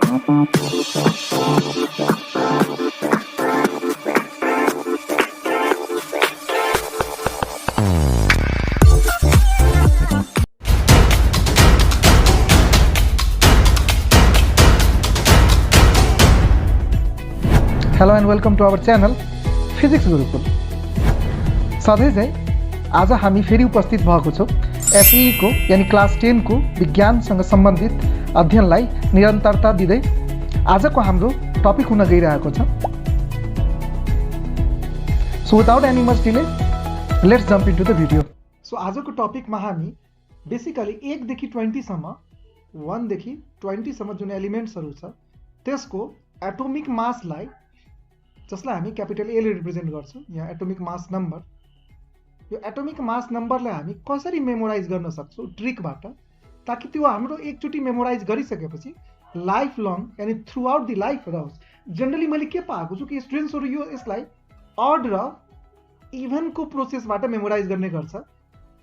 Hello and welcome to our channel physics Gurukul. सधैँ चाहिँ आज हामी फेरि उपस्थित भएको छौँ एसई को यानी क्लास 10 को विज्ञानसँग सम्बन्धित अध्ययनलाई निरन्तरता दिँदै आजको हाम्रो टपिक हुन गइरहेको छ। So without any much delay let's jump into the video. So आजको टपिकमा हामी बेसिकली 1 देखि 20 सम्म 1 देखि 20 सम्म जुन एलिमेन्ट्सहरू छ त्यसको एटोमिक मासलाई, जसलाई हामी क्यापिटल ए ले रिप्रेजेन्ट गर्छौँ, यहाँ एटोमिक मास नम्बर, यो एटोमिक मास नम्बरलाई हामी कसरी मेमोराइज गर्न सक्छौँ ट्रिकबाट, ताकि त्यो हाम्रो एकचोटि मेमोराइज गरिसकेपछि लाइफ लङ यानी थ्रु आउट द लाइफ रहोस्। जनरली मैले के पाएको छु कि स्टुडेन्ट्सहरू यसलाई अड र इभनको प्रोसेसबाट मेमोराइज गर्ने गर्छ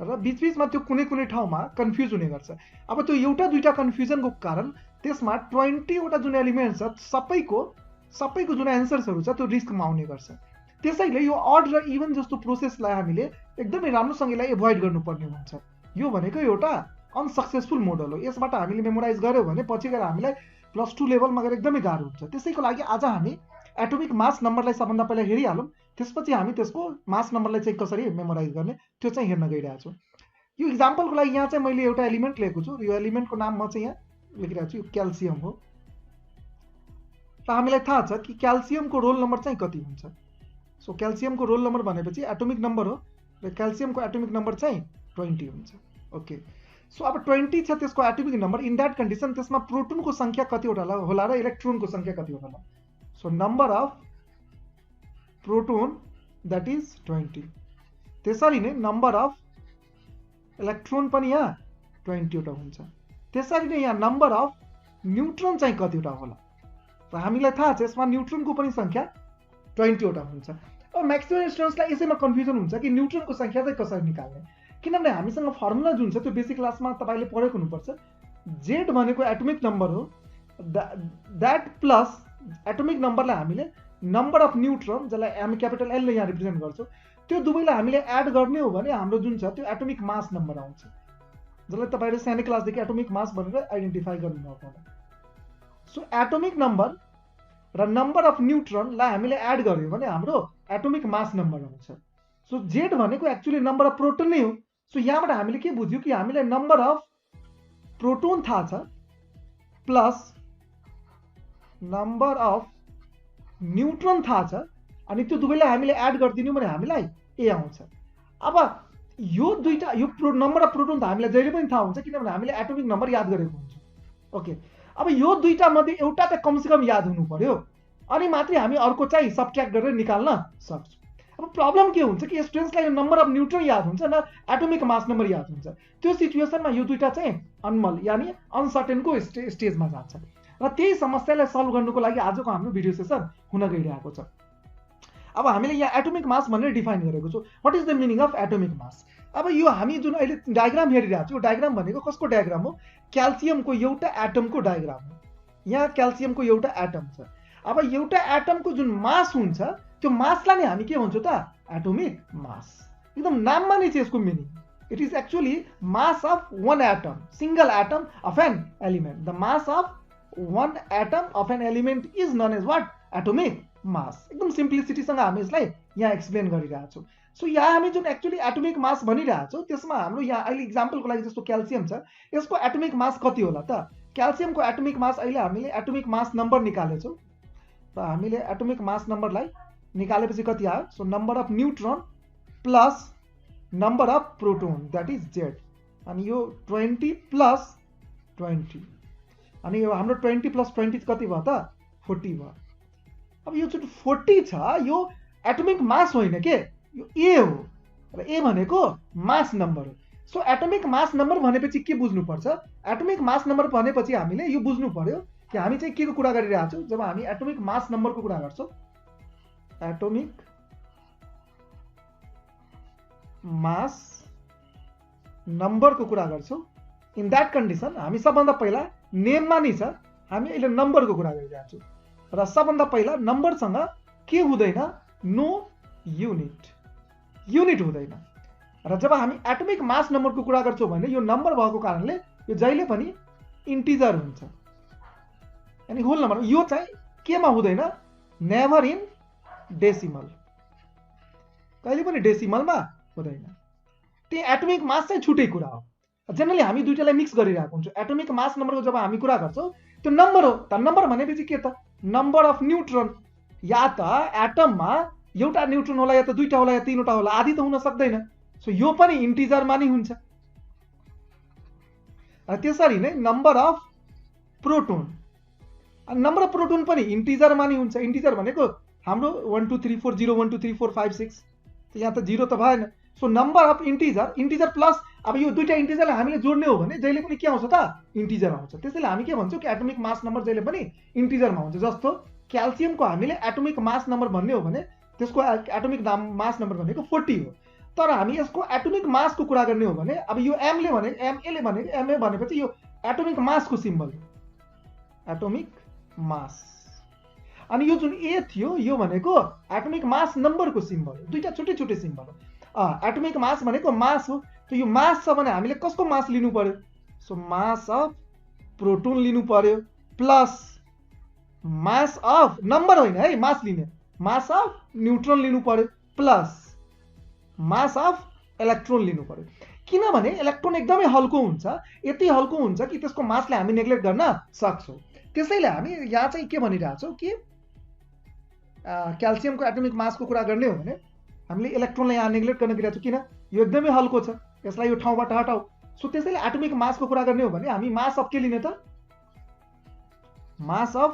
र बिचबिचमा त्यो कुनै कुनै ठाउँमा कन्फ्युज हुने गर्छ। अब त्यो एउटा दुईटा कन्फ्युजनको कारण त्यसमा 20 वटा जुन एलिमेन्ट छ सबैको जुन एन्सर्सहरू छ त्यो रिस्कमा आउने गर्छ। त्यसैले यो अड र इभन जस्तो प्रोसेसलाई हामीले एकदमै राम्रोसँग यसलाई एभोइड गर्नुपर्ने हुन्छ। यो भनेको एउटा अनसक्सेसफुल मोडल हो। यसबाट हामीले मेमोराइज गर्यो भने पछि गएर हामीलाई +2 लेभलमा गएर एकदमै गाह्रो हुन्छ। त्यसैको लागि आज हामी एटोमिक मास नम्बरलाई सबभन्दा पहिला हेरिहालौँ, त्यसपछि हामी त्यसको मास नम्बरलाई चाहिँ कसरी मेमोराइज गर्ने त्यो चाहिँ हेर्न गइरहेको छु। यो इक्जाम्पलको लागि यहाँ चाहिँ मैले एउटा एलिमेन्ट लिएको छु र यो एलिमेन्टको नाम म चाहिँ यहाँ लेखिरहेको छु, यो क्याल्सियम हो। र हामीलाई थाहा छ कि क्याल्सियमको रोल नम्बर चाहिँ कति हुन्छ। सो क्याल्सियमको रोल नम्बर भनेपछि एटोमिक नम्बर हो र क्याल्सियमको एटोमिक नम्बर चाहिँ 20 हुन्छ। ओके, सो अब 20 छ त्यसको atomic number. In that condition त्यसमा प्रोटोनको सङ्ख्या कतिवटा होला र इलेक्ट्रोनको सङ्ख्या कतिवटा होला। So number of proton that is 20। त्यसरी नै नम्बर अफ इलेक्ट्रोन पनि यहाँ 20 वटा हुन्छ। त्यसरी नै यहाँ नम्बर अफ न्युट्रोन चाहिँ कतिवटा होला र हामीलाई थाहा छ यसमा न्युट्रोनको पनि सङ्ख्या 20 वटा हुन्छ। अब म्याक्सिमम स्टुडेन्ट्सलाई यसैमा कन्फ्युजन हुन्छ कि न्युट्रोनको सङ्ख्या चाहिँ कसरी निकाल्ने, किनभने हामीसँग फर्मुला जुन छ त्यो बेसिक क्लासमा तपाईँले पढेको हुनुपर्छ। जेड भनेको एटोमिक नम्बर हो, द्याट प्लस एटोमिक नम्बरलाई हामीले नम्बर अफ न्युट्रोन, जसलाई हामी क्यापिटल एलले यहाँ रिप्रेजेन्ट गर्छौँ, त्यो दुवैलाई हामीले एड गर्ने हो भने हाम्रो जुन छ त्यो एटोमिक मास नम्बर आउँछ, जसलाई तपाईँले सानो क्लासदेखि एटोमिक मास भनेर आइडेन्टिफाई गर्नुभएको होला। सो एटोमिक नम्बर र नम्बर अफ न्युट्रोनलाई हामीले एड गर्यो भने हाम्रो एटोमिक मास नम्बर आउँछ। सो जेड भनेको एक्चुअली नम्बर अफ प्रोटोन नै हो। सो यहाँबाट हामीले के बुझ्यौँ कि हामीलाई नम्बर अफ प्रोटोन थाहा छ प्लस नम्बर अफ न्युट्रोन थाहा छ, अनि त्यो दुवैलाई हामीले एड गरिदियौँ भने हामीलाई ए आउँछ। अब यो दुईटा, यो नम्बर अफ प्रोटोन त हामीलाई जहिले पनि थाहा हुन्छ किनभने हामीले एटोमिक नम्बर याद गरेको हुन्छ। ओके, अब यो दुईटा मध्ये एउटा त कमसेकम याद हुनु पर्यो, अनि मात्रै हामी अर्को चाहिँ सबट्र्याक्ट गरेर निकाल्न सक्छौँ। अब प्रब्लम के हुन्छ कि स्टुडेन्ट्सलाई नम्बर अफ न्युट्रोन याद हुन्छ न एटोमिक मास नम्बर याद हुन्छ। त्यो सिचुएसनमा यो दुईटा चाहिँ अनमल यानी अनसर्टेनको स्टेजमा जान्छ र त्यही समस्यालाई सल्भ गर्नुको लागि आजको हाम्रो भिडियो सेसन हुन गइरहेको छ। अब हामीले यहाँ एटोमिक मास भनेर डिफाइन गरेको छु। What is the meaning of atomic mass? अब यो हामी जुन अहिले डायग्राम हेरिरहेको छौँ, डायग्राम भनेको कसको डायग्राम हो? क्याल्सियमको एउटा एटमको डायग्राम हो। यहाँ क्याल्सियमको एउटा एटम छ। अब एउटा एटमको जुन मास हुन्छ त्यो मासलाई नै हामी के भन्छौँ त? Atomic mass. एकदम नाममा नै छ यसको meaning. It is actually mass of one atom, single atom of an element. The mass of one atom of an element is known as what? Atomic mass. एकदम सिम्प्लिसिटीसँग हामी यसलाई यहाँ एक्सप्लेन गरिरहेको छौँ। सो यहाँ हामी जुन एक्चुअली एटोमिक मास भनिरहेको छौँ त्यसमा हाम्रो यहाँ अहिले इक्जाम्पलको लागि जस्तो क्याल्सियम छ, यसको एटोमिक मास कति होला त? क्याल्सियमको एटोमिक मास अहिले हामीले एटोमिक मास नम्बर निकालेछौँ र हामीले एटोमिक मास नम्बरलाई निकालेपछि कति आयो? So number of neutron plus number of proton that is Z, अनि यो 20 प्लस 20, अनि यो हाम्रो 20 प्लस 20 कति भयो त? 40 भयो। अब यो जुन 40 छ यो एटोमिक मास होइन के, यो ए हो र ए भनेको मास नम्बर हो। सो एटोमिक मास नम्बर भनेपछि के बुझ्नुपर्छ? एटोमिक मास नम्बर भनेपछि हामीले यो बुझ्नु पर्यो कि हामी चाहिँ के को कुरा गरिरहेको छौँ। जब हामी एटोमिक मास नम्बरको कुरा गर्छौँ, एटोमिक मास नम्बरको कुरा गर्छौँ, इन द्याट कन्डिसन हामी सबभन्दा पहिला नेममा नै छ हामी अहिले नम्बरको कुरा गरिरहेका छौँ र सबभन्दा पहिला नम्बरसँग के हुँदैन, नो युनिट हुँदैन। र जब हामी एटोमिक मास नम्बरको कुरा गर्छौँ भने यो नम्बर भएको कारणले यो जहिले पनि इन्टिजर हुन्छ, यानी होल नम्बर। यो चाहिँ केमा हुँदैन, नेभर इन डेसिमल, कहिले पनि डेसिमलमा हुँदैन। त्यो एटोमिक मास चाहिँ छुट्टै कुरा हो। जेनरली हामी दुईटालाई मिक्स गरिरहेको हुन्छौँ। एटोमिक मास नम्बरको जब हामी कुरा गर्छौँ त्यो नम्बर हो। त नम्बर भनेपछि के त, नम्बर अफ न्युट्रोन। या त एटममा एउटा न्युट्रोन होला, या त दुईटा होला, या तीनवटा होला, आधी त हुन सक्दैन। सो यो पनि इन्टिजरमा नै हुन्छ। त्यसरी नै number of proton, number of proton पनि इन्टिजरमा नै हुन्छ। इन्टिजर भनेको हाम्रो 1 2 3 4 0 1 2 3 4 5 6, यहाँ त 0 त भएन। So number of integer plus अब यो दुईटा इन्टिजरलाई हामीले जोड्ने हो भने जहिले पनि के आउँछ त, इन्टिजर आउँछ। त्यसैले हामी के भन्छौँ कि एटोमिक मास नम्बर जहिले पनि इन्टिजरमा हुन्छ। जस्तो क्याल्सियमको हामीले एटोमिक मास नम्बर भन्ने हो भने त्यसको एटोमिक मास नम्बर भनेको 40 हो। तर हामी यसको एटोमिक मासको कुरा गर्ने हो भने अब यो एमए भनेपछि यो एटोमिक मासको सिम्बल हो, एटोमिक मास। अनि यो जुन ए थियो यो भनेको एटोमिक मास नम्बरको सिम्बल हो। दुईटा छुट्टै छुट्टै सिम्बल हो। एटोमिक मास भनेको मास हो। त यो मास छ भने हामीले कसको मास लिनु पर्यो, सो मास अफ प्रोटोन लिनु पर्यो प्लस मास अफ नम्बर होइन है, मास लिने, मास अफ न्युट्रोन लिनु पर्यो प्लस मास अफ इलेक्ट्रोन लिनु पर्यो। किनभने इलेक्ट्रोन एकदमै हल्को हुन्छ, यति हल्को हुन्छ कि त्यसको मासले हामी नेग्लेक्ट गर्न सक्छौँ। त्यसैले हामी यहाँ चाहिँ के भनिरहेछौँ कि क्याल्सियमको एटोमिक मासको कुरा गर्ने हो भने हामीले इलेक्ट्रोनलाई यहाँ नेग्लेक्ट गर्न गइरहेको छौँ। किन, यो एकदमै हल्को छ, यसलाई यो ठाउँबाट हटाऊ। सो त्यसैले एटोमिक मासको कुरा गर्ने हो भने हामी मास अफ के लिने त, मास अफ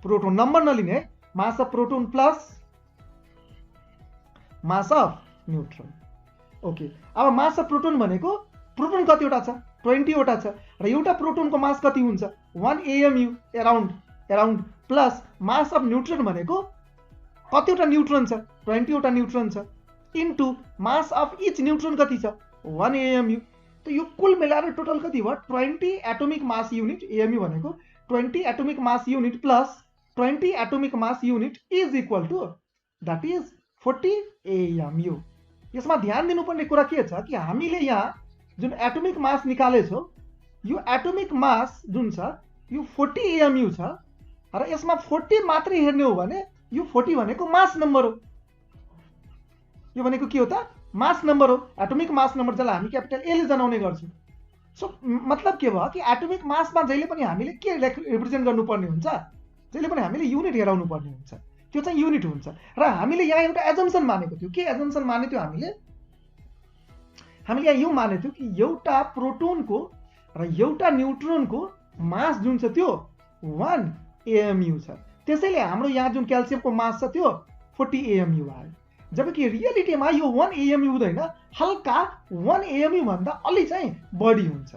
प्रोटोन, नम्बर नलिने है, mass of proton plus mass of neutron. Okay, अब मास अफ प्रोटोन भनेको प्रोटोन कतिवटा छ, 20 वटा छ। र एउटा प्रोटोनको मास कति हुन्छ, 1 AMU around plus mass of neutron भनेको कतिवटा न्युट्रोन छ, 20 वटा न्युट्रोन छ, into mass of each neutron कति छ, 1 AMU। त यो कुल मिलाएर टोटल कति भयो, 20 एटोमिक मास युनिट। AMU भनेको 20 atomic mass unit plus 20 atomic mass unit is equal to that is 40 AMU। यसमा ध्यान दिनुपर्ने कुरा के छ कि हामीले यहाँ जुन एटोमिक मास निकालेछौँ यो एटोमिक मास जुन छ यो 40 AMU छ र यसमा 40 मात्रै हेर्ने हो भने यो 40 भनेको मास नम्बर हो। यो भनेको के हो त, मास नम्बर हो, एटोमिक मास नम्बर जसलाई हामी क्यापिटल ए ले जनाउने गर्छौँ। सो मतलब के भयो कि एटोमिक मासमा जहिले पनि हामीले के रिप्रेजेन्ट गर्नुपर्ने हुन्छ, जहिले पनि हामीले युनिट हेराउनु पर्ने हुन्छ, त्यो चाहिँ युनिट हुन्छ। र हामीले यहाँ एउटा एजम्सन मानेको थियो, के एजम्सन माने थियो हामीले यहाँ यो माने थियो कि एउटा प्रोटोनको र एउटा न्युट्रोनको मास जुन छ त्यो 1 AMU छ। त्यसैले हाम्रो यहाँ जुन क्याल्सियमको मास छ त्यो 40 AMU आयो। जबकि रियलिटीमा यो 1 AMU हुँदैन, हल्का 1 AMU भन्दा अलि चाहिँ बढी हुन्छ।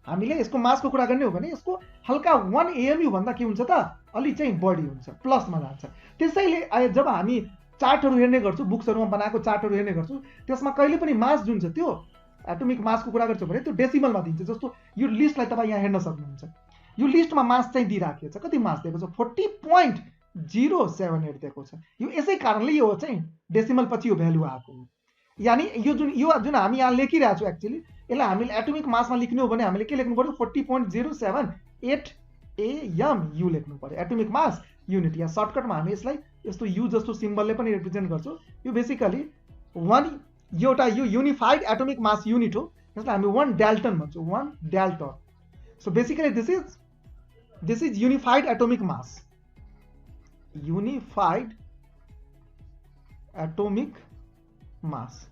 हामीले यसको मासको कुरा गर्ने हो भने यसको हल्का 1 AMU भन्दा के हुन्छ त, अलि चाहिँ बढी हुन्छ, प्लसमा जान्छ। त्यसैले जब हामी चार्टहरू हेर्ने गर्छौँ, बुक्सहरूमा बनाएको चार्टहरू हेर्ने गर्छौँ, त्यसमा कहिले पनि मास जुन छ त्यो एटोमिक मासको कुरा गर्छौँ भने त्यो डेसिमलमा दिन्छ। जस्तो यो लिस्टलाई तपाईँ यहाँ हेर्न सक्नुहुन्छ, यो लिस्टमा मास चाहिँ दिइराखेको छ, कति मास दिएको छ, 40.078 दिएको छ। यो यसै कारणले यो चाहिँ डेसिमल पछि यो भ्यालु आएको हो। यानी यो जुन हामी यहाँ लेखिरहेको छौँ एक्चुअली यसलाई हामीले एटोमिक मासमा लेख्नु हो भने हामीले के लेख्नु पर्यो, 40.078 AMU लेख्नु पर्यो, एटोमिक मास युनिट। या सर्टकटमा हामी यसलाई यस्तो यु जस्तो सिम्बलले पनि रिप्रेजेन्ट गर्छौँ। यो बेसिकली एउटा यो युनिफाइड एटोमिक मास युनिट हो, यसलाई हामी 1 डाल्टन भन्छौँ, 1 Dalton. So basically this is unified atomic mass, unified atomic mass.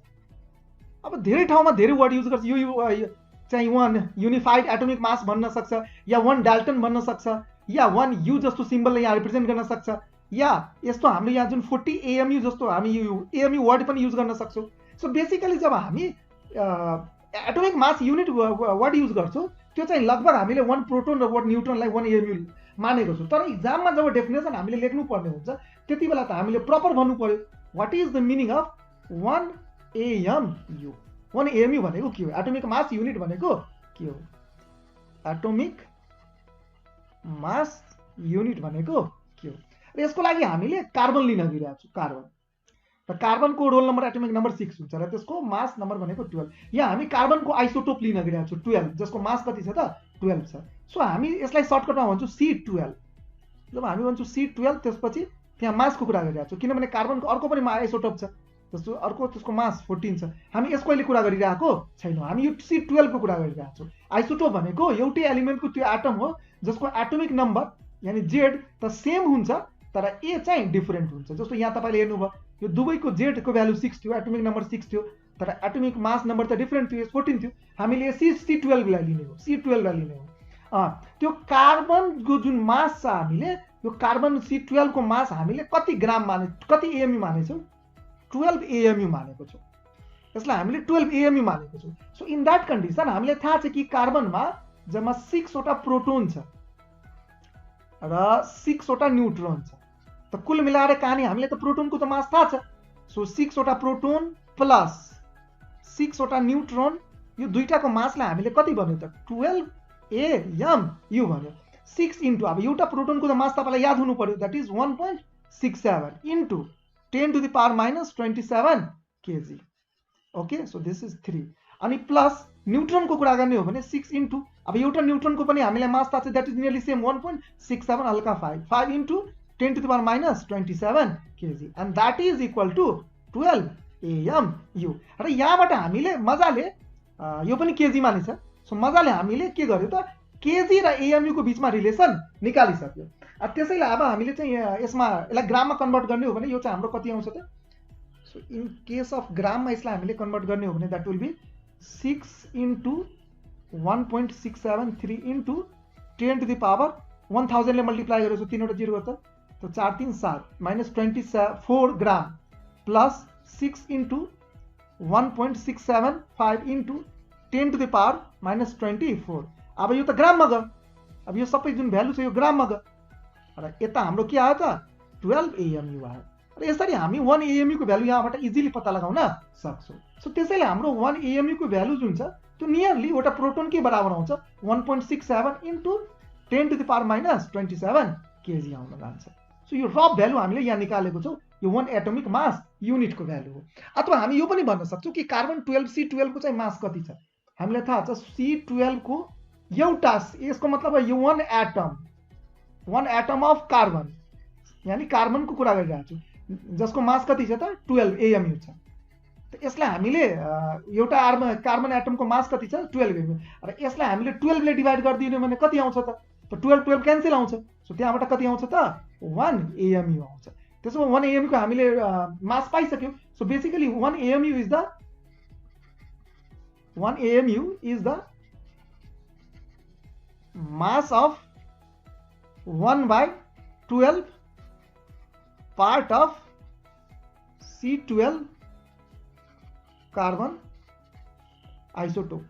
अब धेरै ठाउँमा धेरै वर्ड युज गर्छ, यो चाहिँ 1 युनिफाइड एटोमिक मास भन्न सक्छ, या 1 डाल्टन भन्न सक्छ, या 1 U जस्तो सिम्बलले यहाँ रिप्रेजेन्ट गर्न सक्छ, या यस्तो हाम्रो यहाँ जुन 40 AMU जस्तो हामी AMU वर्ड पनि युज गर्न सक्छौँ। सो बेसिकली जब हामी atomic mass unit word use गर्छौँ त्यो चाहिँ लगभग हामीले 1 प्रोटोन र 1 न्युट्रोनलाई 1 AMU मानेको छौँ। तर इक्जाममा जब डेफिनेसन हामीले लेख्नु पर्ने हुन्छ त्यति बेला त हामीले प्रपर भन्नु पर्यो, what is the meaning of 1 AMU। 1 AMU भनेको के हो, एटोमिक मास युनिट भनेको के हो, एटोमिक मास युनिट भनेको के हो र यसको लागि हामीले कार्बन लिन गइरहेको छौँ कार्बन र कार्बनको रोल नम्बर एटोमिक नम्बर 6 हुन्छ र त्यसको मास नम्बर भनेको 12 यहाँ हामी कार्बनको आइसोटोप लिन गइरहेको छौँ 12 जसको मास कति छ त 12 छ सो हामी यसलाई सर्टकटमा भन्छौँ C12 जब हामी भन्छौँ C12 त्यसपछि त्यहाँ मासको कुरा गरिरहेको छौँ किनभने कार्बनको अर्को पनि आइसोटोप छ जस्तो अर्को त्यसको मास 14 छ हामी यसको अहिले कुरा गरिरहेको छैनौँ हामी यो C12 को कुरा गरिरहेको छौँ आइसोटोप भनेको एउटै एलिमेन्टको त्यो एटम हो जसको एटोमिक नम्बर यानी Z त सेम हुन्छ तर ए चाहिँ डिफरेन्ट हुन्छ जस्तो यहाँ तपाईँले हेर्नुभयो यो दुवैको Z को भ्यालु 6 थियो एटोमिक नम्बर 6 थियो तर एटोमिक मास नम्बर त डिफरेन्ट थियो 14 थियो हामीले C12 लाई लिने हो C12 लाई लिने हो त्यो कार्बनको जुन मास छ हामीले यो कार्बन C12 को मास हामीले कति ग्राम माने कति AMU मानेछौँ 12 AMU मानेको छौँ यसलाई हामीले 12 AMU मानेको छौँ सो इन दैट कन्डिसन हामीले थाहा छ कि कार्बनमा जम्मा 6 वटा प्रोटोन छ र 6 वटा न्यूट्रोन छ त कुल मिलाएर कहानी हामीले त प्रोटोनको त मास थाहा छ सो 6 वटा प्रोटोन प्लस 6 वटा न्यूट्रोन यो दुईटाको मासलाई हामीले कति भन्यो त 12 AMU भन्यो 6 इन्टु अब एउटा प्रोटोनको त मास तपाईलाई याद हुनु पर्यो that is 1.67 into 10 to the power minus 27 kg okay so this is 3 अनि प्लस न्यूट्रोनको कुरा गर्ने हो भने 6 इन्टु अब एउटा न्यूट्रोनको पनि हामीलाई मास थाहा छ दैट इज नियरली सेम 1.67 हल्का 5 into 10 to the power minus 27 kg and that is equal to 12 AMU र यहाँबाट हामीले मजाले यो पनि केजी मानेछ सो मजाले हामीले के गर्यो त केजी र AMU को बीचमा रिलेसन निकालिसक्यो त्यसैले अब हामीले चाहिँ यसमा यसलाई ग्राममा कन्भर्ट गर्ने हो भने यो चाहिँ हाम्रो कति आउँछ त सो इन केस अफ ग्राममा यसलाई हामीले कन्भर्ट गर्ने हो भने that will be 6 into 1.673 into 10 to the power 1000 ले मल्टिप्लाई गरेको छु 3 वटा 0 गर्छ तो 4 3 7 minus 24 gram plus 6 into 1.675 into 10 to the power minus 24 अब यो त ग्राममा गयो अब यो सबै जुन भ्यालु छ यो ग्राममा गयो र यता हाम्रो के आयो त 12 AMU आयो र यसरी हामी 1 AMU को भ्यालु यहाँबाट इजिली पत्ता लगाउन सक्छौँ सो त्यसैले हाम्रो 1 AMU को भ्यालु जुन छ त्यो नियरली एउटा प्रोटोन के बराबर आउँछ 1.67 into 10 to the power minus 27 kg आउन जान्छ सो यो रफ भ्यालु हामीले यहाँ निकालेको छौँ यो 1 एटोमिक मास युनिटको भ्यालु हो अथवा हामी यो पनि भन्न सक्छौँ कि कार्बन 12 C12 को चाहिँ मास कति छ हामीलाई थाहा छ C12 को एउटा यसको मतलब यो 1 एटम अफ कार्बन यानी कार्बनको कुरा गरिरहेको छु जसको मास कति छ त 12 AMU छ त यसलाई हामीले एउटा कार्बन एटमको मास कति छ 12 AMU र यसलाई हामीले 12 ले डिवाइड गरिदिनु भने कति आउँछ त 12 क्यान्सल आउँछ सो त्यहाँबाट कति आउँछ त 1 AMU आउँछ त्यसो 1 AMU को हामीले मास पाइसक्यौ so basically 1 AMU is the mass of 1/12 part of C12 carbon isotope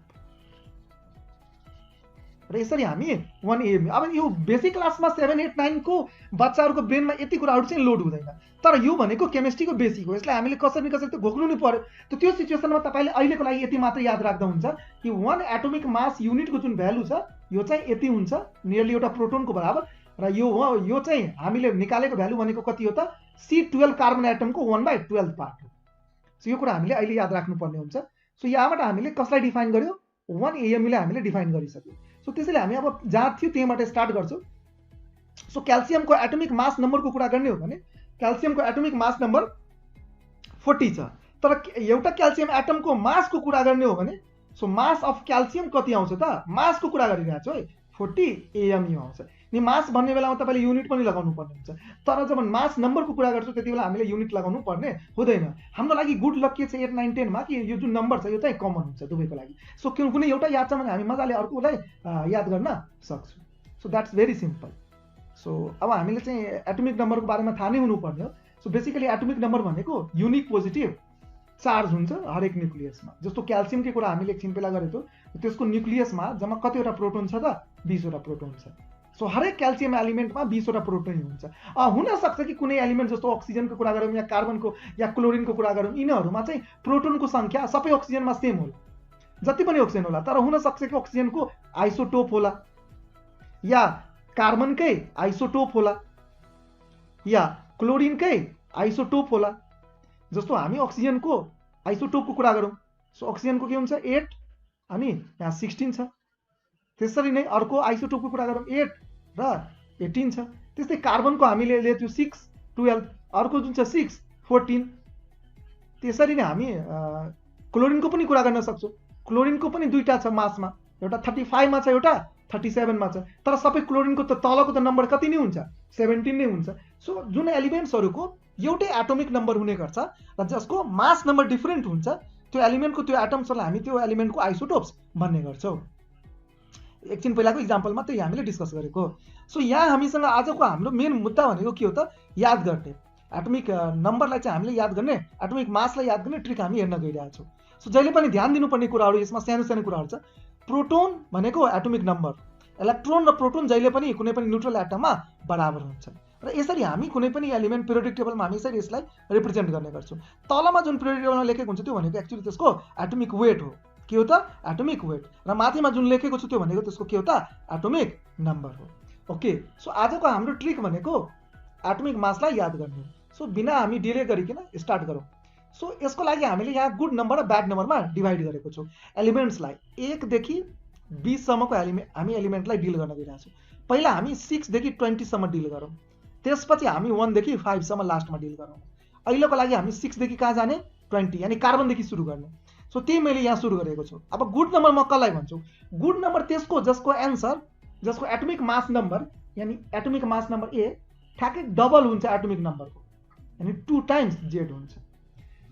र यसरी हामी 1 AMU अब यो बेसिक क्लासमा 7 8 9 को बच्चाहरुको ब्रेनमा यति कुराहरु चाहिँ लोड हुँदैन तर यो भनेको केमिस्ट्रीको बेसिक हो यसलाई हामीले कसरी त घोक्नु पर्यो त त्यो सिचुएसनमा तपाईले अहिलेको लागि यति मात्र याद राख्दा हुन्छ कि 1 एटोमिक मास युनिटको जुन भ्यालु छ यो चाहिँ यति हुन्छ नियरली एउटा प्रोटोनको बराबर र यो चाहिँ हामीले निकालेको भ्यालु भनेको कति हो त C12 कार्बन एटमको 1/12 पार्ट हो सो यो कुरा हामीले अहिले याद राख्नु पर्ने हुन्छ सो यहाँबाट हामीले कसलाई डिफाइन गर्यो 1 AMU लाई हामीले डिफाइन गरिसक्यौ सो त्यसैले हामी अब जहाँ थियो त्यहीबाट स्टार्ट गर्छौं सो क्याल्सियमको एटोमिक मास नम्बरको कुरा गर्ने हो भने क्याल्सियमको एटोमिक मास नम्बर 40 छ तर एउटा क्याल्सियम एटमको मासको कुरा गर्ने हो भने सो मास अफ क्याल्सियम कति आउँछ त मासको कुरा गरिरहेको छु है 40 AMU आउँछ नि मास भन्ने बेलामा तपाईले युनिट पनि लगाउनु पर्ने हुन्छ तर जब मास नम्बरको कुरा गर्छौ त्यतिबेला हामीले युनिट लगाउनु पर्ने हुँदैन हाम्रो लागि गुड लक के छ 8 9 10 मा कि यो जुन नम्बर छ यो चाहिँ कमन हुन्छ दुवैको लागि सो कुनै एउटा याद छ भने हामी मजाले अर्कोलाई याद गर्न सक्छौं so that's very simple so अब हामीले चाहिँ एटोमिक नम्बरको बारेमा थाहा नै हुनु पर्ने हो सो बेसिकली एटोमिक नम्बर भनेको युनिक पोजिटिभ चार्ज हुन्छ हरेक न्यूक्लियसमा जस्तो क्याल्सियमको कुरा हामीले एकछिन पहिला गरेको त्यसको न्यूक्लियसमा जम्मा कतिवटा प्रोटोन छ त 20 वटा प्रोटोन छ सो हरेक क्याल्सियम एलिमेन्टमा 20 वटा प्रोटोन हुन्छ हुन सक्छ कि कुनै एलिमेन्ट जस्तो अक्सिजनको कुरा गरौँ या कार्बनको या क्लोरिनको कुरा गरौँ यिनीहरुमा चाहिँ प्रोटोनको संख्या सबै अक्सिजनमा सेम होला जति पनि अक्सिजन होला तर हुन सक्छ कि अक्सिजनको आइसोटोप होला या कार्बनकै आइसोटोप होला या क्लोरिनकै आइसोटोप होला। जस्तो हामी अक्सिजनको आइसोटोपको कुरा गरौँ, सो अक्सिजनको के हुन्छ 8 अनि यहाँ 16 छ। त्यसरी नै अर्को आइसोटोपको कुरा गरौँ 8 र 18 छ। त्यस्तै कार्बनको हामीले लिएको 6 12, अर्को जुन छ 6 14। त्यसरी नै हामी क्लोरिनको पनि कुरा गर्न सक्छौँ। क्लोरिनको पनि दुईटा छ मासमा, एउटा 35 मा छ एउटा 37 मा छ। तर सबै क्लोरिनको त तलको त नम्बर कति नै हुन्छ 17 नै हुन्छ। सो जुन एलिमेन्ट्सहरूको एउटै एटोमिक नम्बर हुने गर्छ र जसको मास नम्बर डिफरेन्ट हुन्छ, त्यो एलिमेन्टको त्यो एटम्सहरूलाई हामी त्यो एलिमेन्टको आइसोटोप्स भन्ने गर्छौँ। एकछिन पहिलाको इक्जाम्पलमा त्यही हामीले डिस्कस गरेको। सो यहाँ हामीसँग आजको हाम्रो मेन मुद्दा भनेको के हो त, याद गर्ने एटोमिक नम्बरलाई चाहिँ हामीले याद गर्ने, एटोमिक मासलाई याद गर्ने ट्रिक हामी हेर्न गइरहेको छौँ। सो जहिले पनि ध्यान दिनुपर्ने कुराहरू यसमा सानो सानो कुराहरू छ। प्रोटोन भनेको एटोमिक नम्बर, इलेक्ट्रोन र प्रोटोन जहिले पनि कुनै पनि न्युट्रल एटममा बराबर हुन्छ र यसरी हामी कुनै पनि एलिमेन्ट पिरियोडिक टेबलमा हामी यसरी यसलाई रिप्रेजेन्ट गर्ने गर्छौँ। तलमा जुन पिरियोडिक टेबलमा लेखेको हुन्छ त्यो भनेको एक्चुअली त्यसको एटोमिक वेट हो। के हो त एटोमिक वेट। र माथिमा जुन लेखेको छ त्यो भनेको त्यसको के हो त एटोमिक नम्बर हो। ओके, सो आजको हाम्रो ट्रिक भनेको एटोमिक मासलाई याद गर्ने। सो बिना हामी डिले गरिकन स्टार्ट गरौँ। सो यसको लागि हामीले यहाँ गुड नम्बर र ब्याड नम्बरमा डिभाइड गरेको छौँ एलिमेन्ट्सलाई। 1 देखि 20 सम्मको हामी एलिमेन्टलाई डिल गर्न गइरहेको छौँ। पहिला हामी 6 देखि 20 सम्म डिल गरौँ, त्यसपछि हामी 1 देखि 5 सम्म लास्टमा डिल गरौँ। अहिलेको लागि हामी 6 देखि कहाँ जाने 20 यानी कार्बनदेखि सुरु गर्ने। सो त्यही मैले यहाँ सुरु गरेको छु। अब गुड नम्बर म कसलाई भन्छु, गुड नम्बर त्यसको जसको एन्सर जसको एटोमिक मास नम्बर यानी एटोमिक मास नम्बर ए ठ्याक्कै डबल हुन्छ एटोमिक नम्बरको, यानी 2 टाइम्स जेड हुन्छ।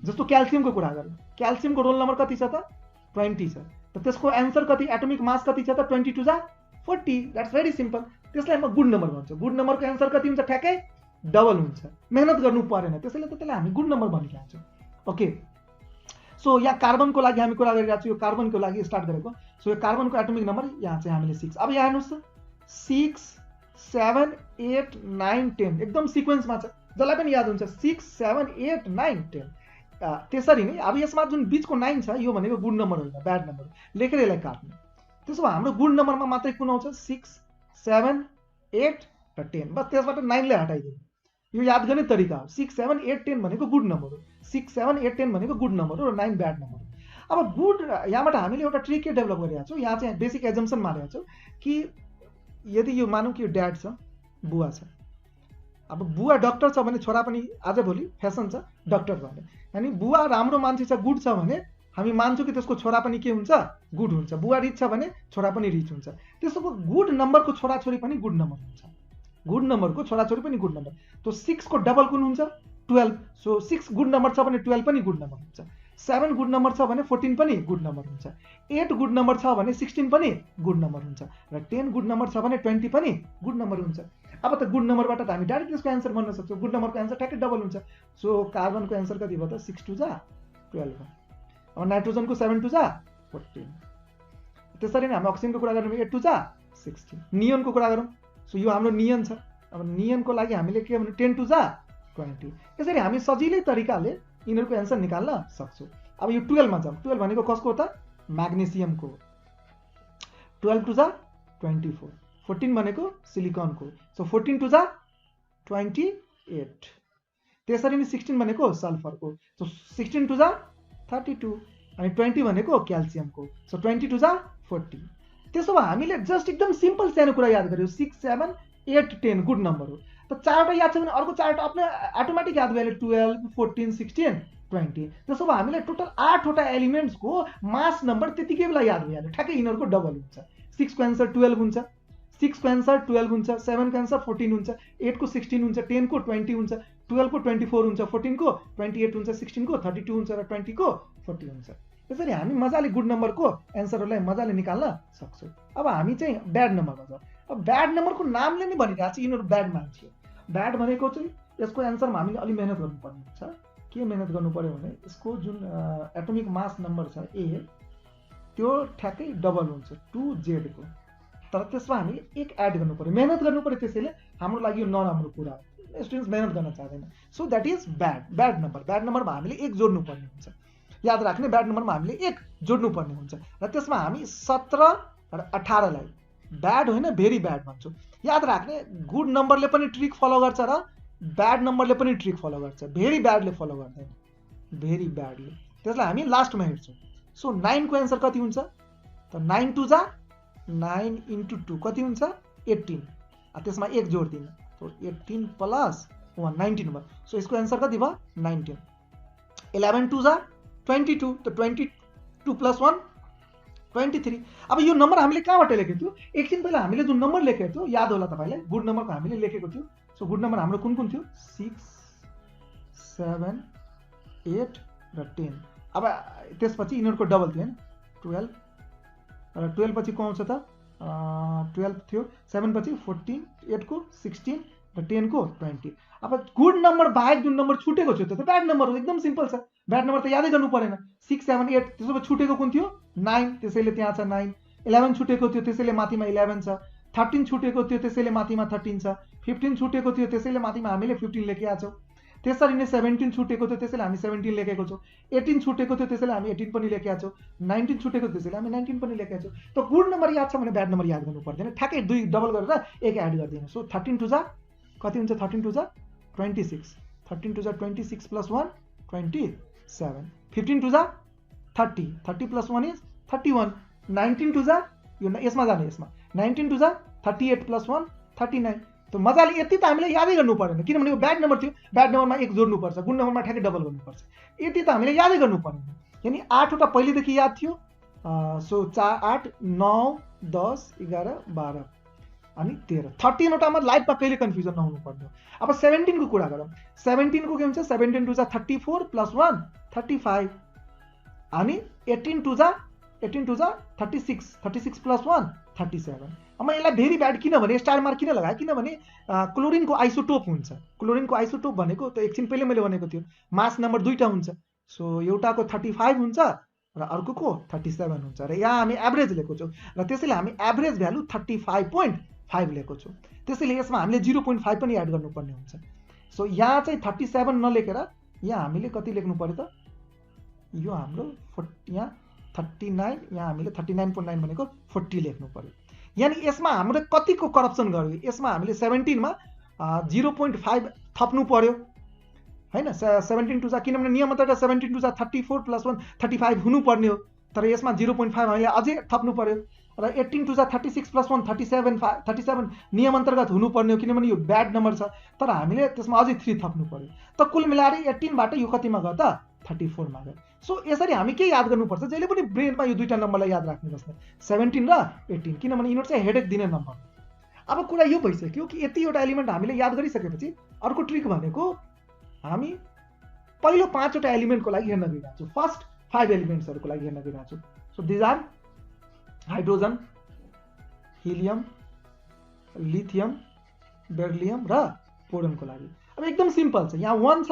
जस्तो क्याल्सियमको कुरा गरौँ, क्याल्सियमको रोल नम्बर कति छ त 20 छ, त त्यसको एन्सर कति एटोमिक मास कति छ त 22 जा 40। That's very simple. त्यसलाई म गुड नम्बर भन्छु। गुड नम्बरको एन्सर कति हुन्छ ठ्याक्कै डबल हुन्छ, मेहनत गर्नु परेन, त्यसैले त त्यसलाई हामी गुड नम्बर भनिरहेछौँ। ओके, सो यहाँ कार्बनको लागि हामी कुरा गरिरहेको छौँ, यो कार्बनको लागि स्टार्ट गरेको। सो यो कार्बनको एटोमिक नम्बर यहाँ चाहिँ हामीले 6। अब यहाँ हेर्नुहोस् त 6 7 8 9 10 एकदम सिक्वेन्समा छ, जसलाई पनि याद हुन्छ 6 7 8 9 10। त्यसरी नै अब यसमा जुन बिचको 9 छ यो भनेको गुड नम्बर होइन, ब्याड नम्बर लेखेर यसलाई काट्नु। त्यसो भए हाम्रो गुड नम्बरमा मात्रै कुन आउँछ 6 7 8 र 10, बस त्यसबाट 9 लाई हटाइदिनु। यो याद गर्ने तरिका हो। 6 7 8 10 भनेको गुड नम्बर हो, 6 7 8 10 भनेको गुड नम्बर हो र 9 ब्याड नम्बर हो। अब गुड यहाँबाट हामीले एउटा ट्रिक के डेभलप गरिरहेको छौँ, यहाँ चाहिँ बेसिक एजम्सन मानेको छौँ कि यदि यो मानौँ कि यो ड्याड छ बुवा छ, अब बुवा डक्टर छ भने छोरा पनि आजभोलि फेसन छ डक्टर भने, यानी बुवा राम्रो मान्छे छ गुड छ भने हामी मान्छौँ कि त्यसको छोरा पनि के हुन्छ गुड हुन्छ। बुवा रिच छ भने छोरा पनि रिच हुन्छ। त्यसो गुड नम्बरको छोराछोरी पनि गुड नम्बर हुन्छ, गुड नम्बरको छोराछोरी पनि गुड नम्बर। तो 6 को डबल कुन हुन्छ 12। सो 6 गुड नम्बर छ भने 12 पनि गुड नम्बर हुन्छ, 7 गुड नम्बर छ भने 14 पनि गुड नम्बर हुन्छ, 8 गुड नम्बर छ भने 16 पनि गुड नम्बर हुन्छ र 10 गुड नम्बर छ भने 20 पनि गुड नम्बर हुन्छ। अब त गुड नम्बरबाट त हामी डाइरेक्ट त्यसको एन्सर भन्न सक्छौँ। गुड नम्बरको एन्सर ठ्याक्कै डबल हुन्छ। सो कार्बनको एन्सर कति भयो त 6 2 जा 12। अब नाइट्रोजनको 7 2 जा 14। त्यसरी नै हामी अक्सिजनको कुरा गरौँ 8 2 जा 16। नियनको कुरा गरौँ, सो यो हाम्रो नियन छ। अब नियनको लागि हामीले के भने 10 2 जा 20। यसरी हामी सजिलै तरिकाले यिनीहरूको एन्सर निकाल्न सक्छौँ। अब यो 12 मा जाउँ। 12 भनेको कसको हो त म्याग्नेसियमको, 12 2 जा 24। 14 भनेको सिलिकनको, सो 14 2 जा 28। त्यसरी नै 16 भनेको सल्फरको, सो 16 2 जा 32 अनि 20 भनेको क्याल्सियमको, सो 22 जा 40। त्यसो भए हामीले जस्ट एकदम सिम्पल सानो कुरा याद गर्यो 6 7 8 10 गुड नम्बर हो। त चारवटा याद छ भने अर्को चारवटा आफ्नो अटोमेटिक याद भइहाल्यो 12 14 16 20। त्यसो भए हामीलाई टोटल 8 वटा एलिमेन्ट्सको मास नम्बर त्यतिकै बेला याद भइहाल्यो, ठ्याक्कै यिनीहरूको डबल हुन्छ। 6 को एन्सर 12 हुन्छ, 6 को एन्सर 12 हुन्छ, 7 को एन्सर 14 हुन्छ, 8 को 16 हुन्छ, 10 को 20 हुन्छ, 12 को 24 हुन्छ, 14 को 28 हुन्छ, 16 को 32 हुन्छ र 20 को 40 हुन्छ। त्यसरी हामी मजाले गुड नम्बरको एन्सरहरूलाई मजाले निकाल्न सक्छौँ। अब हामी चाहिँ ब्याड नम्बरमा जाउँ। अब ब्याड नम्बरको नामले नै भनिरहेको छ यिनीहरू ब्याड मान्छे। ब्याड भनेको चाहिँ यसको एन्सरमा हामीले अलि मेहनत गर्नुपर्ने हुन्छ। के मेहनत गर्नु पर्यो भने यसको जुन एटोमिक मास नम्बर छ ए त्यो ठ्याक्कै डबल हुन्छ 2Z को, तर त्यसमा हामीले 1 एड गर्नु पर्यो, मेहनत गर्नु पर्यो। त्यसैले हाम्रो लागि यो नराम्रो कुरा हो, स्टुडेन्ट्स मेहनत गर्न चाहदैन। So that is bad number. Bad नम्बरमा हामीले 1 जोड्नु पर्ने हुन्छ, याद राख्ने। ब्याड नम्बरमा हामीले 1 जोड्नु पर्ने हुन्छ र त्यसमा हामी 17 र 18 लाई ब्याड होइन भेरी ब्याड भन्छु। याद राख्ने, गुड नम्बरले पनि ट्रिक फलो गर्छ र ब्याड नम्बरले पनि ट्रिक फलो गर्छ, भेरी ब्याडले फलो गर्दैन, भेरी ब्याडले। त्यसलाई हामी लास्टमा हेर्छौँ। सो 9 को एन्सर कति हुन्छ त 9 2 जा 9 × 2 कति हुन्छ 18, त्यसमा 1 जोड दिनु, तो 18 + 1 19 भयो। सो यसको एन्सर कति भयो 19। 11 2 जा 22, तो 22 + 1 23। अब यो नम्बर हामीले कहाँबाट लेखेको थियो, एकछिन पहिला हामीले जुन नम्बर लेखेको थियो याद होला तपाईँलाई, गुड नम्बरको हामीले लेखेको थियो। सो गुड नम्बर हाम्रो कुन कुन थियो 6 7 8 र 10। अब त्यसपछि यिनीहरूको डबल थियो हैन 12 र 12 पछि को आउँछ त 12 थियो, 7 पछि 14, 8 को 16 र 10 को 20। अब गुड नम्बर बाहेक जुन नम्बर छुटेको थियो त्यो त ब्याड नम्बर हो, एकदम सिम्पल छ। ब्याड नम्बर त यादै गर्नु परेन। 6 7 8 त्यसो भए छुटेको कुन थियो 9, त्यसैले त्यहाँ छ 9। 11 छुटेको थियो त्यसैले माथिमा 11 छ। 13 छुटेको थियो त्यसैले माथिमा 13 छ। 15 छुटेको थियो त्यसैले माथिमा हामीले 15 लेखेका छौँ। त्यसरी नै 17 छुटेको थियो त्यसैले हामी 17 लेखेको छौँ। 18 छुटेको थियो त्यसैले हामी 18 पनि लेखेका छौँ। 19 छुटेको त्यसैले हामी 19 पनि लेखेका छौँ। त गुड नम्बर याद छ भने ब्याड नम्बर याद गर्नु पर्दैन, ठ्याक्कै 2 डबल गरेर 1 एड गरिदिनु। सो 13 2 जा कति हुन्छ 13 2 जा 26, 13 2 जा 26 + 1 27, 15 2 जा 30, 30 + 1 इज 31, 19 2 जा यो यसमा जाने यसमा 19 2 जा 38 + 1 39। त मजाले यति त हामीले यादै गर्नु परेन, किनभने यो ब्याड नम्बर थियो, ब्याड नम्बरमा 1 जोड्नुपर्छ, गुड नम्बरमा ठ्याक्कै डबल गर्नुपर्छ। यति त हामीले यादै गर्नु परेन, यानी 8 वटा पहिलेदेखि याद थियो। सो 4 8 9 10 11 12 अनि 13, 13 वटामा लाइफमा कहिले कन्फ्युजन नहुनु पर्ने। अब 17 को कुरा गरौँ। 17 को के हुन्छ 17 2 जा 34 + 1 35 अनि 18 2 जा 36, 36 + 1 37। अब यसलाई भेरी ब्याड किनभने स्टार मार्क किन लगाएँ, किनभने क्लोरिनको आइसोटोप हुन्छ। क्लोरिनको आइसोटोप भनेको त एकछिन पहिले मैले भनेको थियो मास नम्बर दुईटा हुन्छ। सो एउटाको 35 हुन्छ र अर्कोको 37 हुन्छ र यहाँ हामी एभरेज लिएको छौँ र त्यसैले हामी एभरेज भ्यालु 35.5 लिएको छौँ। त्यसैले यसमा हामीले 0.5 पनि एड गर्नुपर्ने हुन्छ। सो यहाँ चाहिँ 37 नलेखेर यहाँ हामीले कति लेख्नु पर्यो त, यो हाम्रो यहाँ 39, यहाँ हामीले 39.9 भनेको 40 लेख्नु पर्यो। यानी यसमा हामीले कतिको करप्सन गर्यो, यसमा हामीले 17 मा 0.5 थप्नु पर्यो हैन। 17 2 जा किनभने नियम अनुसार 17 2 जा 34 + 1 35 हुनुपर्ने हो, तर यसमा 0.5 हामीले अझै थप्नु पर्यो र 18 2 जा 36 + 1 37 नियम अन्तर्गत हुनुपर्ने हो, किनभने यो ब्याड नम्बर छ तर हामीले त्यसमा अझै 3 थप्नु पर्यो। त कुल मिलाएर 18 बाट यो कतिमा गयो त 34 मा गयो। सो यसरी हामी के याद गर्नुपर्छ, जहिले पनि ब्रेनमा यो दुईटा नम्बरलाई याद राख्नु बस्ने 17 र 18, किनभने यिनीहरू चाहिँ हेडेक दिने नम्बर। अब कुरा यो भइसक्यो कि यतिवटा एलिमेन्ट हामीले याद गरिसकेपछि अर्को ट्रिक भनेको हामी पहिलो 5 वटा एलिमेन्टको लागि हेर्न गइरहेको छौँ, फर्स्ट 5 एलिमेन्ट्सहरूको लागि हेर्न गइरहेको छौँ। So these are hydrogen, helium, lithium, beryllium र बोरोनको लागि। अब एकदम सिम्पल छ, यहाँ 1 छ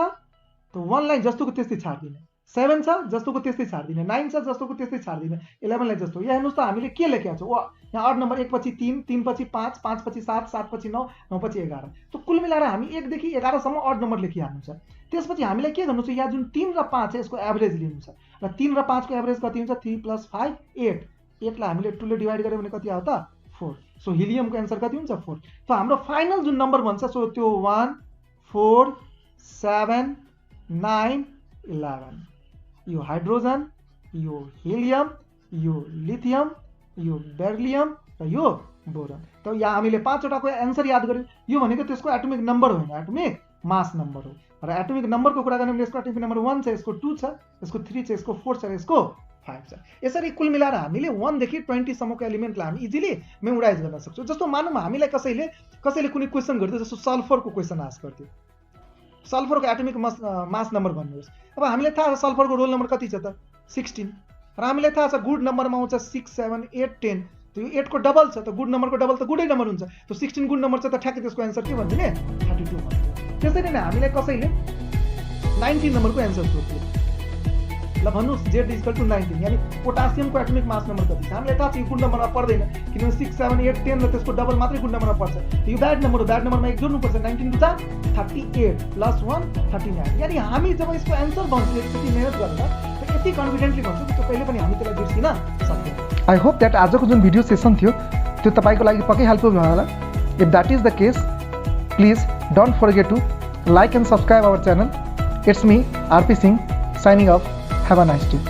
त 1 लाई जस्तोको त्यस्तै छाड्दिने, 7 छ जस्तोको त्यस्तै छाड्दिने, 9 छ जस्तोको त्यस्तै छाड्दिने, 11 लाई जस्तो। यहाँ हेर्नुहोस् त हामीले के लेखेका छौँ, यहाँ अड नम्बर 1 पछि 3, 3 पछि 5, 5 पछि 7, 7 पछि 9, 9 पछि 11। त कुल मिलाएर हामी 1 देखि 11 सम्म अड नम्बर लेखिहाल्नु छ। त्यसपछि हामीलाई के गर्नु छ, यहाँ जुन 3 र 5 छ यसको एभरेज लिनु छ र 3 र 5 को एभरेज कति हुन्छ 3 + 5 8, 8 लाई हामीले 2 ले डिवाइड गर्यो भने कति आयो त 4। सो हिलियमको एन्सर कति हुन्छ 4। सो हाम्रो फाइनल जुन नम्बर भन्छ सो त्यो 1 4 7 9 11, यो हाइड्रोजन, यो हिलियम, यो लिथियम, यो बेरिलियम र यो बोरोन। त यहाँ हामीले 5 वटाको एन्सर याद गर्यो। यो भनेको त्यसको एटोमिक नम्बर होइन, एटोमिक मास नम्बर हो। र एटोमिक नम्बरको कुरा गर्ने भने यसको एटोमिक नम्बर 1 छ, यसको 2 छ, यसको 3 छ, यसको 4 छ र यसको 5 छ। यसरी कुल मिलाएर हामीले 1 देखि 20 सम्मको एलिमेन्टलाई हामी इजिली मेमोराइज गर्न सक्छौँ। जस्तो मानौँ हामीलाई कसैले कुनै क्वेसन गरिदियो, जस्तो सल्फरको क्वेसन आस्क गरिदियो, सल्फरको एटोमिक मास नम्बर भन्नुहोस्। अब हामीलाई थाहा छ सल्फरको रोल नम्बर कति छ त 16 र हामीलाई थाहा छ गुड नम्बरमा आउँछ 6 7 8 10, त यो 8 को डबल छ, त गुड नम्बरको डबल त गुडै नम्बर हुन्छ। त 16 गुड नम्बर छ त ठ्याक्कै त्यसको एन्सर के भनिदिने 32 भनिदिने। त्यसरी नै हामीलाई कसैले 19 नम्बरको एन्सर सोध्यो, ल भन्नुहोस् Z = 19, यानी पोटासियमको एटोमिक मास नम्बर कति छ। हामीलाई थाहा छ यो गुड नम्बरमा पर्दैन, किनभने 6 7 8 10 र त्यसको डबल मात्रै गुड नम्बरमा पर्छ। यो ब्याड नम्बर हो, ब्याड नम्बरमा 1 जोड्नुपर्छ। 19 × 38 + 1 39, यानी हामी जब यसको एन्सर भन्छौँ एकचोटि मेहनत गरेर त यति कन्फिडेन्टली भन्छौँ कि त्यो कहिले पनि हामी त्यसलाई बिर्सिन सक्दैनौँ। आई होप द्याट आजको जुन भिडियो सेसन थियो त्यो तपाईँको लागि पक्कै हेल्पफुल भयो होला। If that is the case, please don't forget to like and subscribe our channel. It's me, RP Singh, signing off. Have a nice day.